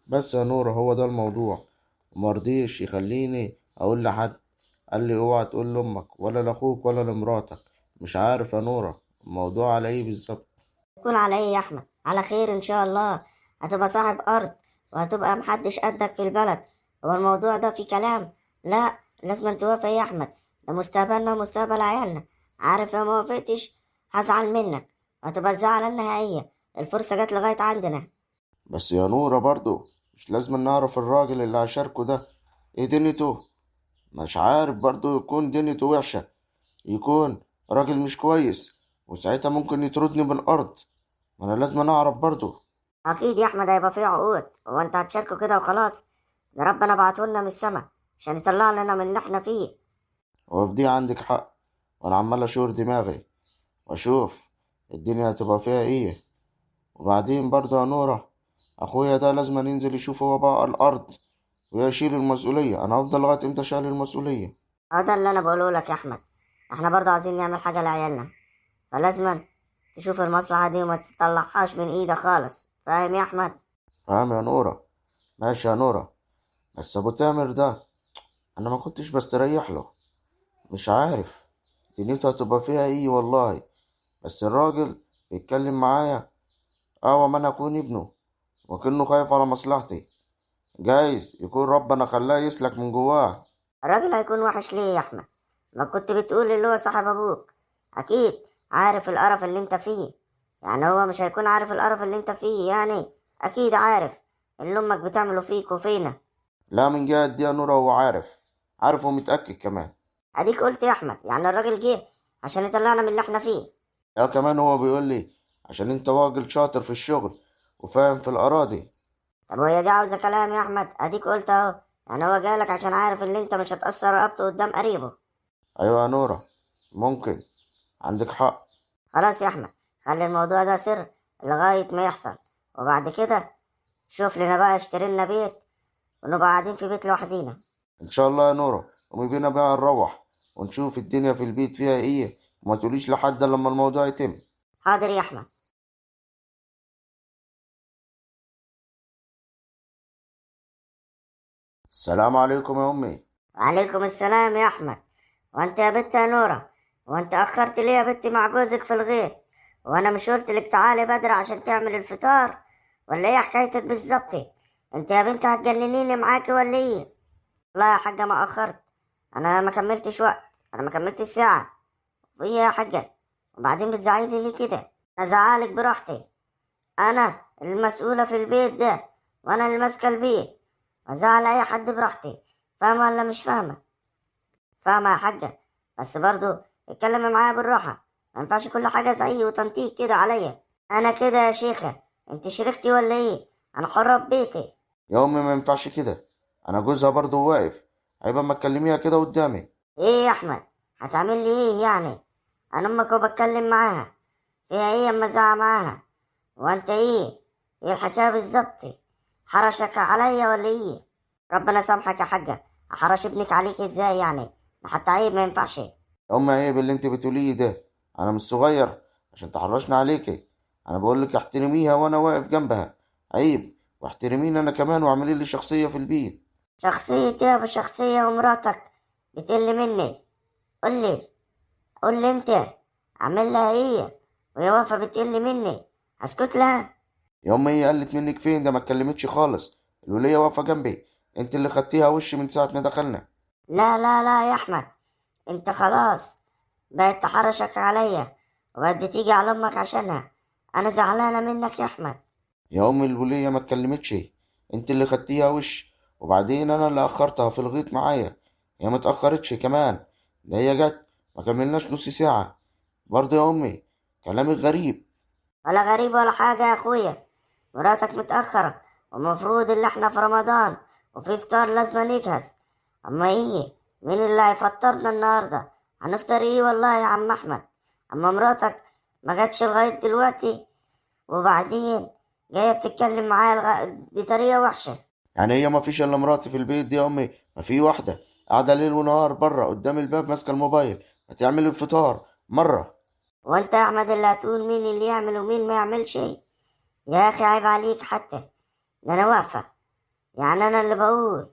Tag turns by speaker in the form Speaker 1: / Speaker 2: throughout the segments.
Speaker 1: بس يا نور هو ده الموضوع. مرضيش يخليني اقول لحد. قال لي اوعى تقول لامك ولا لاخوك ولا لمراتك. مش عارف يا نورة الموضوع على ايه بالظبط.
Speaker 2: يكون على ايه يا احمد؟ على خير ان شاء الله. هتبقى صاحب ارض وهتبقى محدش قدك في البلد. هو الموضوع ده فيه كلام؟ لا، لازم توافق يا احمد. ده مستقبلنا ومستقبل عيالنا. عارف لو ما وافقتش هزعل منك، هتبقى الزعلة النهائية. الفرصة جت لغاية عندنا.
Speaker 1: بس يا نورة برضو مش لازم نعرف الراجل اللي هشاركه ده ايه دنيته. مش عارف برضو يكون دنيته وحشة، يكون راجل مش كويس، وساعتها ممكن يطردني من الارض. ما انا لازم اعرف برضو.
Speaker 2: اكيد يا احمد هيبقى فيه عقود. هو انت هتشاركه كده وخلاص؟ ده ربنا بعتهولنا من السما عشان يطلع لنا من اللي احنا فيه.
Speaker 1: هو في دي عندك حق، وانا عمال اشور دماغي واشوف الدنيا هتبقى فيها ايه. وبعدين برضه يا نورة، اخويا ده لازم ينزل يشوف هو بقى الارض ويشيل المسؤولية. انا هفضل لغاية امتى شايل المسؤولية؟
Speaker 2: اه، ده اللي انا بقوله لك يا احمد. احنا برضه عايزين نعمل حاجة لعيالنا، فلازم تشوف المصلحة دي وما تطلعهاش من ايدك خالص. فاهم يا احمد؟
Speaker 1: فاهم يا نورة. ماشي يا نورة. بس ابو تامر ده انا ما كنتش بستريح له. مش عارف دنيته هتبقى فيها ايه والله. بس الراجل بيتكلم معايا ما انا اكون ابنه، وكأنه خايف على مصلحتي. جايز يكون ربنا خلاه يسلك من جواه.
Speaker 2: الراجل هيكون وحش ليه يا احمد؟ ما كنت بتقول اللي هو صاحب ابوك. اكيد عارف القرف اللي انت فيه. يعني هو مش هيكون عارف القرف اللي انت فيه يعني؟ اكيد عارف اللي امك بتعمله فيك وفينا.
Speaker 1: لا، من جهة دي يا نورة هو عارف، عارف ومتأكد كمان.
Speaker 2: اديك قلت يا احمد، يعني الراجل جه عشان يطلعنا من اللي احنا فيه.
Speaker 1: لا، كمان هو بيقول لي عشان انت راجل شاطر في الشغل وفاهم في الأراضي.
Speaker 2: طب وهي دي عاوزة كلام يا احمد؟ اديك قلت اهو. يعني هو جالك عشان عارف ان انت مش هتأثر رقبته قدام قريبه.
Speaker 1: أيوة يا نورة، ممكن، عندك حق.
Speaker 2: خلاص يا احمد، خلي الموضوع ده سر لغاية ما يحصل. وبعد كده شوف لنا بقى، اشتري لنا بيت ونبقى قاعدين في بيت لوحدينا.
Speaker 1: إن شاء الله يا نورة، قومي بينا بقى نروح ونشوف الدنيا في البيت فيها ايه، وما تقوليش لحد لما الموضوع يتم.
Speaker 2: حاضر يا احمد.
Speaker 1: السلام عليكم يا أمي.
Speaker 2: وعليكم السلام يا احمد. وانت يا بت يا نورة، وانت اخرت ليه يا بت مع جوزك في الغيط؟ وانا مش قلت لك تعالي بدري عشان تعمل الفطار؟ ولا ايه حكايتك بالظبط؟ انت يا بنت هتجننيني معاكي ولا ايه؟ لا يا حاجة، ما اخرت. انا ما كملتش وقت، انا ما كملتش ساعة. وايه يا حاجة؟ وبعدين بتزعلي ليه كده؟ انا زعلك براحتي. انا المسؤولة في البيت ده، وانا اللي ماسكة البيت. ازعل اي حد براحتي. فاهمة ولا مش فاهمة؟ فاهمة يا حاجة. بس برضو اتكلم معايا بالراحة. ما ينفعش كل حاجة زعيق وتنطيط كده عليا. انا كده يا شيخة؟ انت شريكتي ولا ايه؟ انا حرة ببيتي.
Speaker 1: يا أمي ما ينفعش كده، أنا جوزها برضه واقف. عيب ما تكلميها كده قدامي.
Speaker 2: ايه يا احمد؟ هتعمل لي ايه يعني؟ انا امك وبتكلم معاها. فيها ايه اما ازعق معاها؟ وانت ايه الحكايه بالظبط؟ حرشك عليا ولا ايه؟ ربنا سامحك يا حاجه. احرش ابنك عليك ازاي يعني؟ ده حتى عيب، ما ينفعش.
Speaker 1: يا أمي عيب اللي انت بتقوليه ده. أنا مش صغير عشان تحرشني عليكي. أنا بقولك احترميها وأنا واقف جنبها. عيب، واحترميني أنا كمان واعملي لي شخصية في البيت.
Speaker 2: شخصيتي يا شخصيه ومراتك بتقل مني؟ قولي، قولي انت اعمل لها ايه وهي واقفه بتقل مني؟ اسكت لها؟
Speaker 1: يا أمي هي قلت منك فين؟ ده ما اتكلمتش خالص. الولية واقفة جنبي، انت اللي خدتيها وش من ساعة ما دخلنا.
Speaker 2: لا لا لا يا احمد، انت خلاص بقت تحرشك عليا وبقت بتيجي على امك عشانها. انا زعلانه منك يا احمد.
Speaker 1: يا أمي الولية ما اتكلمتش، انت اللي خدتيها وش. وبعدين أنا اللي أخرتها في الغيط معايا. هي ما اتأخرتش كمان، ده هي جت ما كملناش نص ساعة. برضه يا أمي كلامك غريب.
Speaker 2: ولا غريب ولا حاجه يا اخويا. مراتك متاخره، ومفروض اللي احنا في رمضان وفي فطار لازم نجهز. اما ايه؟ مين اللي هيفطرنا النهارده؟ هنفطر ايه والله يا عم احمد؟ اما مراتك ما جاتش لغايه دلوقتي، وبعدين جايه بتتكلم معايا بطريقه وحشه.
Speaker 1: يعني هي ما فيش إلا مراتي في البيت دي يا أمي؟ ما في واحدة قاعدة ليل ونهار بره قدام الباب ماسكة الموبايل، ما تعمل الفطار مرة.
Speaker 2: وانت يا احمد اللي هتقول مين اللي يعمل ومين ما يعملش؟ يا اخي عيب عليك حتى. ده انا واقفه يعني انا اللي بقول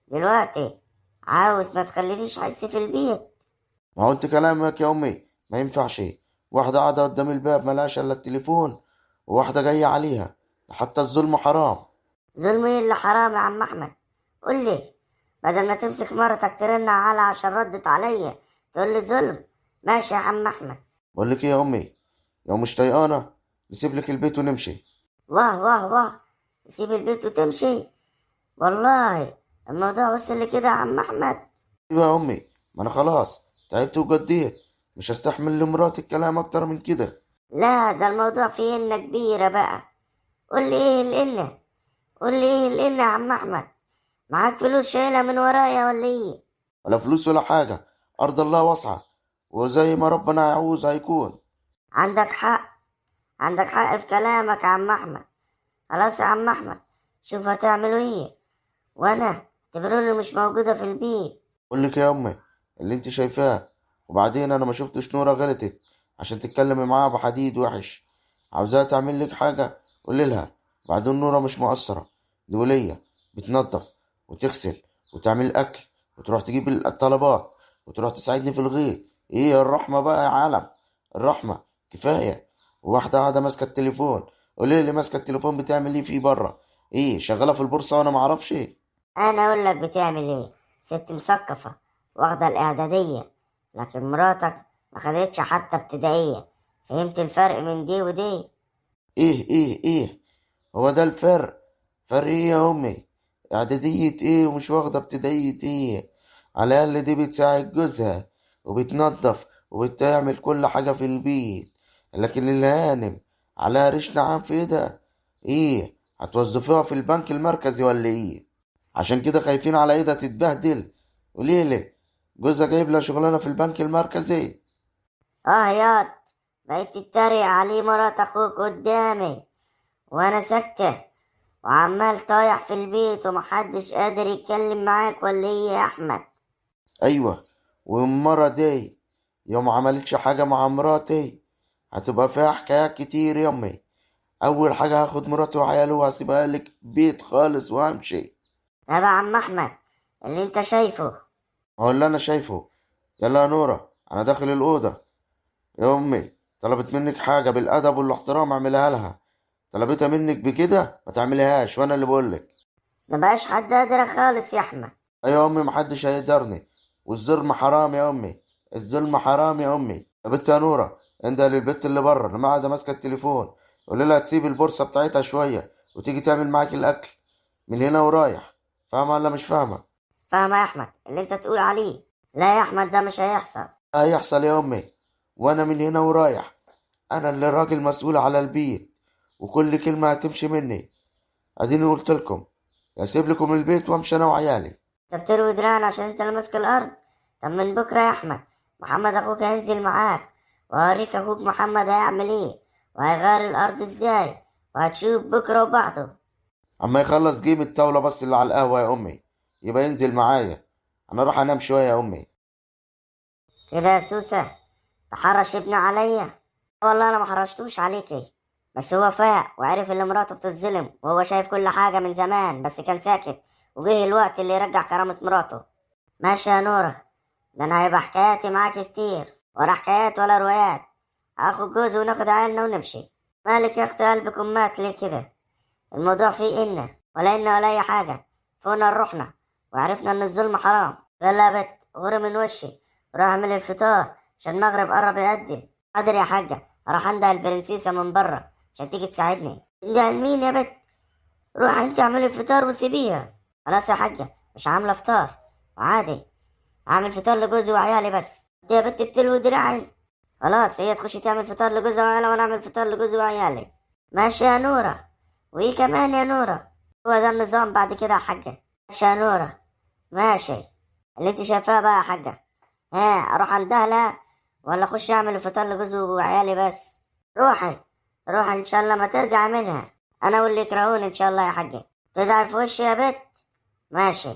Speaker 2: دلوقتي عاوز ما تخلينيش احس في البيت.
Speaker 1: ما هو انت كلامك يا امي ما ينفعش. واحدة قاعدة قدام الباب ملهاش الا التليفون، وواحدة جاية عليها. حتى الظلم حرام.
Speaker 2: ظلم ايه اللي حرام يا عم احمد؟ قول لي، بدل ما تمسك مرتك ترن على عشان ردت عليا تقول لي ظلم. ماشي يا عم احمد.
Speaker 1: بقول لك ايه يا امي، لو مش طيقانة نسيب لك البيت ونمشي.
Speaker 2: واه واه واه، تسيب البيت وتمشي؟ والله الموضوع وصل لكده يا عم احمد؟
Speaker 1: ايوه يا امي، ما انا خلاص تعبت وجديت، مش هستحمل لمراتي الكلام اكتر من كده.
Speaker 2: لا، ده الموضوع فيه إنة كبيرة بقى. قول لي ايه الإنة؟ قول لي ايه الإنة يا عم احمد؟ معاك فلوس شايلها من ورايا ولا ايه؟
Speaker 1: ولا فلوس ولا حاجة، ارض الله واسعة، وزي ما ربنا يعوز هيكون.
Speaker 2: عندك حق، عندك حق في كلامك يا عم احمد. خلاص يا عم احمد، شوف هتعملوا ايه، وانا اعتبروني مش موجودة في البيت.
Speaker 1: بقول لك يا امي اللي انت شايفاه. وبعدين انا ما شفتش نورة غلطت عشان تتكلمي معاها بحديد وحش. عاوزاها تعمل لك حاجة قولي لها. بعدين نورة مش مقصرة، دي ولية، بتنظف وتغسل وتعمل اكل وتروح تجيب الطلبات وتروح تساعدني في الغيط. ايه الرحمة بقى يا عالم، الرحمة كفاية. وواحدة قاعدة ماسكة التليفون، قولي لي ماسكة التليفون بتعمل ايه فيه بره؟ ايه شغالة في البورصة وانا معرفش ايه؟
Speaker 2: انا اقول لك بتعمل ايه. ست مثقفة واخدة الاعدادية، لكن مراتك ما خدتش حتى ابتدائية. فهمت الفرق من دي ودي؟
Speaker 1: ايه هو ده الفرق؟ فرق ايه يا امي؟ اعدادية ايه ومش واخدة ابتدائية ايه؟ على الاقل دي بتساعد جوزها وبتنظف وبتعمل كل حاجة في البيت. لكن الهانم على ريش نعام في ايدها. ايه هتوظفوها في البنك المركزي ولا ايه؟ عشان كده خايفين على ايدها تتبهدل؟ وليه جوزها جايب لها شغلانة في البنك المركزي؟
Speaker 2: اه ياض، بقيت تتريق عليه مرات اخوك قدامي وانا ساكتة وعمال طايح في البيت ومحدش قادر يتكلم معاك ولا ايه يا احمد؟
Speaker 1: ايوه، والمرة دي يوم عملتش حاجة مع مراتي هتبقى فيها حكايات كتير يمي. اول حاجة هاخد مراتي وعيالي وهسيبها لك بيت خالص وهمشي.
Speaker 2: طب يا عم احمد، اللي انت شايفه.
Speaker 1: هو اللي انا شايفه. يلا يا نورة انا داخل الأوضة. يا امي طلبت منك حاجة بالادب والاحترام اعملها لها، طلبتها منك بكده ما تعمليهاش وانا اللي بقولك.
Speaker 2: مبقاش حد قادر خالص يا احمد.
Speaker 1: ايوه يا امي محدش هيقدرني، والظلم حرام يا امي، الظلم حرام يا امي. يا بنت يا نوره انت للبت اللي بره اللي قاعده ماسكه التليفون، قول لها تسيب البورصه بتاعتها شويه وتيجي تعمل معاك الاكل من هنا ورايح. فاهمه ولا مش فاهمه؟
Speaker 2: فاهمة يا احمد اللي انت تقول عليه؟ لا يا احمد، ده مش هيحصل.
Speaker 1: هيحصل يا امي، وانا من هنا ورايح انا اللي راجل مسؤول على البيت، وكل كلمه هتمشي مني. اديني قلت لكم يا اسيب لكم البيت وامشي انا وعيالي.
Speaker 2: انت بتروي دراعنا عشان انت اللي ماسك الارض. طب من بكرة يا احمد، محمد اخوك هينزل معاك وهوريك اخوك محمد هيعمل ايه وهيغير الارض ازاي، وهتشوف بكرة وبعده.
Speaker 1: اما يخلص جيم الطاولة بس اللي على القهوة يا امي يبقى ينزل معايا. انا راح انام شوية يا امي.
Speaker 2: كده يا سوسة تحرش ابني عليا؟ والله انا ما حرشتوش عليكي، بس هو فاق وعرف ان مراته بتتظلم وهو شايف كل حاجة من زمان بس كان ساكت، وجه الوقت اللي يرجع كرامة مراته. ماشي يا نورة، ده انا هيبقى حكاياتي معاكي كتير، ولا حكايات ولا روايات. هاخد جوزي وناخد عيالنا ونمشي. مالك يا اختي قلبكم مات ليه كده؟ الموضوع فيه إن ولا أي حاجة. فونا روحنا وعرفنا إن الظلم حرام. يلا يا بت غوري من وشي، روح اعمل الفطار عشان المغرب قرب يأذن. حاضر يا حاجة، راح عندها البرنسيسة من بره عشان تيجي تساعدني. ده مين يا بت؟ روح انت اعملي الفطار وسيبيها. خلاص يا حاجة، مش عاملة فطار وعادي، اعمل فطار لجوزي وعيالي بس. انت يا بت بتلوي دراعي. خلاص هي تخش تعمل فطار لجوزها وعيالها وانا اعمل فطار لجوزي وعيالي. ماشي يا نورة، وايه كمان يا نورة؟ هو ده النظام بعد كده يا حاجة؟ ماشي يا نورة، ماشي. اللي انت شايفاه بقى يا حاجة. ها اروح عندها لا، ولا اخش اعمل الفطار لجوزي وعيالي بس؟ روحي، روحي ان شاء الله ما ترجع منها. انا واللي يكرهوني ان شاء الله يا حاجة. تدعي في وشي يا بت. ماشي.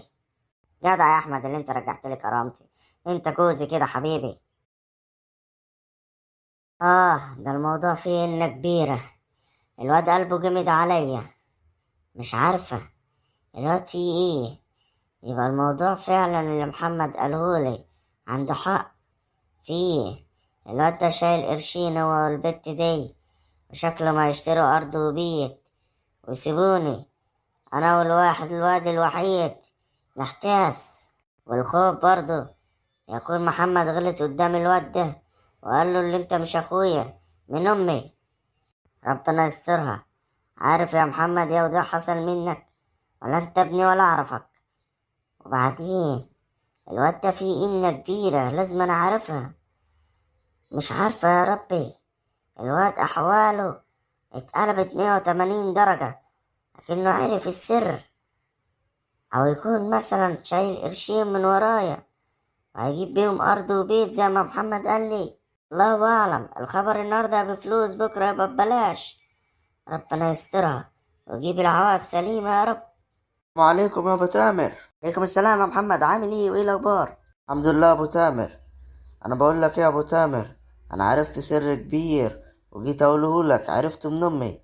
Speaker 2: جدع يا احمد اللي انت رجعت لي كرامتي، انت جوزي كده حبيبي. ده الموضوع فيه إن كبيرة. الواد قلبه جمد عليا، مش عارفة الواد فيه ايه؟ يبقى الموضوع فعلا اللي محمد قالهولي عنده حق فيه. الواد ده شايل قرشين هو والبت دي، وشكله ما يشتروا أرض وبيت ويسيبوني أنا الواد الوحيد نحتاس. والخوف برضه يكون محمد غلط قدام الواد ده وقال له اللي انت مش أخويا من أمي. ربنا يسترها. عارف يا محمد يا وده حصل منك، ولا انت ابني ولا أعرفك. وبعدين الواد ده فيه إنة كبيرة لازم أنا عارفها. مش عارفة يا ربي، الواد أحواله اتقلبت 180 درجة، لكنه عرف السر. أو يكون مثلا شايل قرشين من ورايا وهيجيب بيهم أرض وبيت زي ما محمد قال لي. الله أعلم، الخبر النهاردة بفلوس بكرة يبقى ببلاش. ربنا يسترها ويجيب العواقب سليمة يا رب.
Speaker 1: السلام عليكم يا ابو تامر.
Speaker 2: عليكم السلام يا محمد، عامل ايه وايه الأخبار؟
Speaker 1: الحمد لله يا ابو تامر. انا بقول لك ايه يا ابو تامر، انا عرفت سر كبير وجيت اقوله لك، عرفت من امي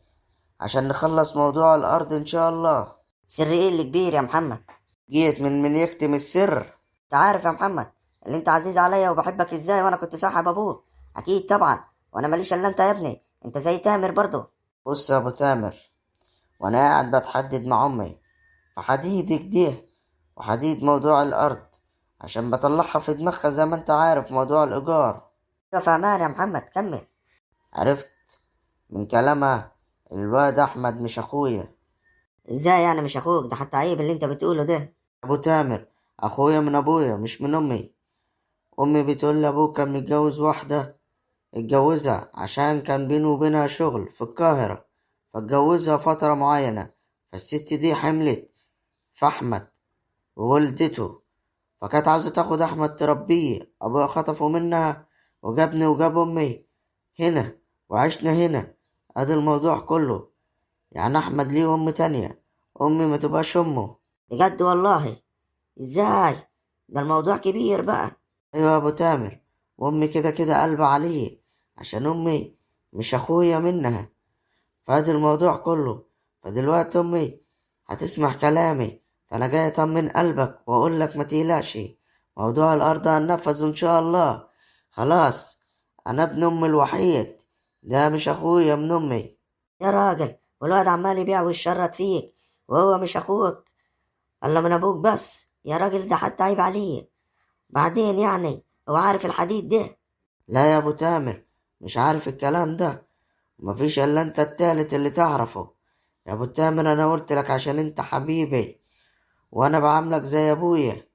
Speaker 1: عشان نخلص موضوع الارض ان شاء الله.
Speaker 2: سر ايه اللي كبير يا محمد؟
Speaker 1: جيت من يكتم السر.
Speaker 2: انت عارف يا محمد اللي انت عزيز عليا وبحبك ازاي، وانا كنت صاحب ابوك اكيد طبعا، وانا ماليش الا انت يا ابني، انت زي تامر برضو.
Speaker 1: بص يا ابو تامر، وانا قاعد بتحدد مع امي في حديد كده وحديد موضوع الارض، عشان بطلعها في دماغها زي ما انت عارف موضوع الايجار.
Speaker 2: في امان يا محمد، كمل.
Speaker 1: عرفت من كلامها الواد احمد مش اخويا.
Speaker 2: ازاي يعني مش اخوك؟ ده حتى عيب اللي انت بتقوله ده.
Speaker 1: ابو تامر اخويا من ابويا مش من امي. امي بتقول لي ابوك كان متجوز واحده، اتجوزها عشان كان بينه وبينها شغل في القاهره، فاتجوزها فتره معينه، فالست دي حملت في احمد وولدته، فكانت عاوزه تاخد احمد تربيه. ابويا خطفه منها وجابني وجاب امي هنا وعشنا هنا. ادي الموضوع كله. يعني احمد ليه ام تانية، امي ما تبقاش امه.
Speaker 2: بجد والله؟ ازاي؟ ده الموضوع كبير بقى.
Speaker 1: ايوه يا ابو تامر، وامي كده كده قلبة عليه عشان امي مش اخويا منها. فادي الموضوع كله. فدلوقتي امي هتسمع كلامي، فانا جاي اطمن قلبك واقول لك ما تقلقش، موضوع الارض هننفذ ان شاء الله. خلاص، انا ابن امي الوحيد، ده مش اخويا من امي.
Speaker 2: يا راجل، والواد عمال يبيع ويشرط فيك وهو مش اخوك، الا من ابوك بس؟ يا راجل ده حتى عيب عليه. بعدين يعني هو عارف الحديد ده؟
Speaker 1: لا يا ابو تامر، مش عارف الكلام ده، مفيش الا انت التالت اللي تعرفه. يا ابو تامر انا قلت لك عشان انت حبيبي وانا بعاملك زي ابويا.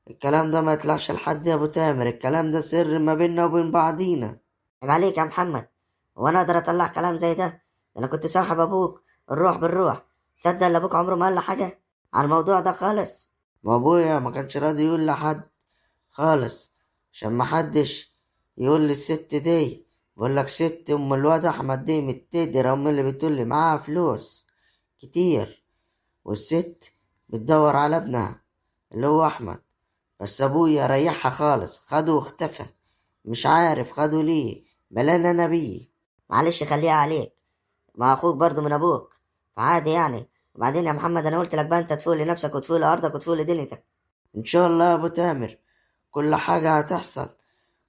Speaker 1: الكلام ده ما يطلعش لحد يا ابو تامر، الكلام ده سر ما بيننا وبين بعضينا.
Speaker 2: عيب عليك يا محمد، وانا اقدر اطلع كلام زي ده؟ انا كنت صاحب ابوك الروح بالروح. تصدق ان ابوك عمره ما قال لي حاجه على الموضوع ده خالص؟
Speaker 1: ما ابويا ما كانش راضي يقول لحد خالص، عشان ما حدش يقول لي الست دي، بقول لك ست ام الواد احمد دي متقدر، ام اللي بتقول لي معاها فلوس كتير، والست بتدور على ابنها اللي هو احمد. بس ابويا ريحها خالص، خده واختفى، مش عارف خده ليه، بلانا انا بيه.
Speaker 2: معلش خليها عليك، ما اخوك برضه من ابوك، فعادي يعني. وبعدين يا محمد انا قلت لك بقى انت تفوق لنفسك وتفوق لارضك وتفوق لدنيتك.
Speaker 1: ان شاء الله يا ابو تامر كل حاجة هتحصل.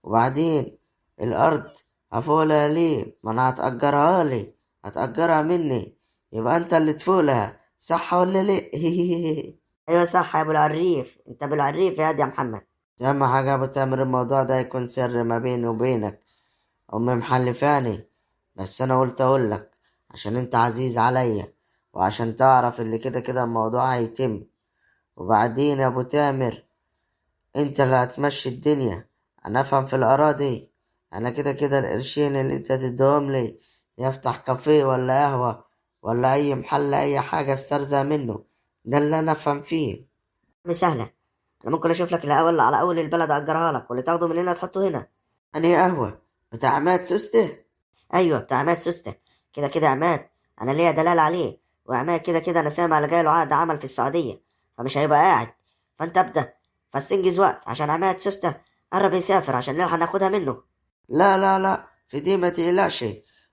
Speaker 1: وبعدين الارض هفولها ليه؟ ما انا هتأجرها لي، هتأجرها مني، يبقى انت اللي تفولها، صح ولا ليه؟
Speaker 2: ايوه صح يا ابو العريف، انت ابو العريف يا واد يا محمد.
Speaker 1: اهم حاجة يا ابو تامر الموضوع ده يكون سر ما بيني وبينك. امي محلفاني، بس انا قلت اقول لك عشان انت عزيز عليا، وعشان تعرف اللي كده كده الموضوع هيتم. وبعدين يا ابو تامر انت اللي هتمشي الدنيا، انا افهم في الاراضي. انا كده كده القرشين اللي انت تديهم لي، يفتح كافيه ولا قهوة ولا اي محل اي حاجة استرزق منه، ده اللي انا افهم فيه.
Speaker 2: مش سهله، انا ممكن اشوف لك الاول على اول البلد اجرها لك، واللي تاخده من هنا تحطه هنا.
Speaker 1: انهي قهوة؟ بتاع عماد سوسته؟
Speaker 2: ايوه بتاع عماد سوسته. كده كده عماد انا ليا دلال عليه، وعماد كده كده انا سامع اللي جاي له عقد عمل في السعوديه، فمش هيبقى قاعد. فانت ابدا، بس انجز وقت عشان عماد سوسته قرب يسافر عشان نلحق ناخدها منه.
Speaker 1: لا لا لا، في دي ما تقلقش،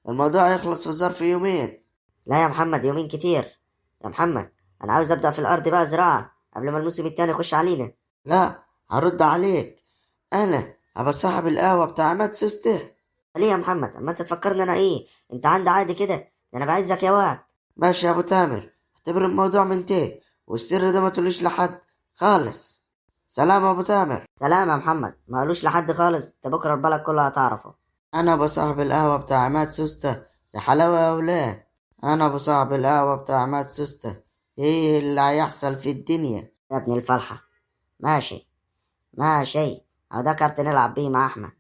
Speaker 1: الموضوع يخلص في ظرف يومين.
Speaker 2: لا يا محمد، يومين كتير يا محمد. انا عاوز ابدا في الارض بقى زراعه قبل ما الموسم التاني يخش علينا.
Speaker 1: لا، هرد عليك. انا ابقى صاحب القهوة بتاع عماد سوسته.
Speaker 2: ليه يا محمد؟ اما انت تفكرني انا ايه؟ انت عندي عادي كده، ده انا بعزك يا واد.
Speaker 1: ماشي يا ابو تامر، اعتبر الموضوع منتهي، والسر ده ما تقولوش لحد خالص. سلام يا ابو تامر.
Speaker 2: سلام يا محمد، ما قالوش لحد خالص، انت بكره البلد كلها هتعرفه.
Speaker 1: انا ابو صاحب القهوة بتاع عماد سوسته. يا حلاوة يا اولاد. انا ابو صاحب القهوة بتاع عماد سوسته. ايه اللي هيحصل في الدنيا؟
Speaker 2: يا ابن الفلحه. ماشي. ماشي. اهو ده كارت نلعب بيه مع احمد.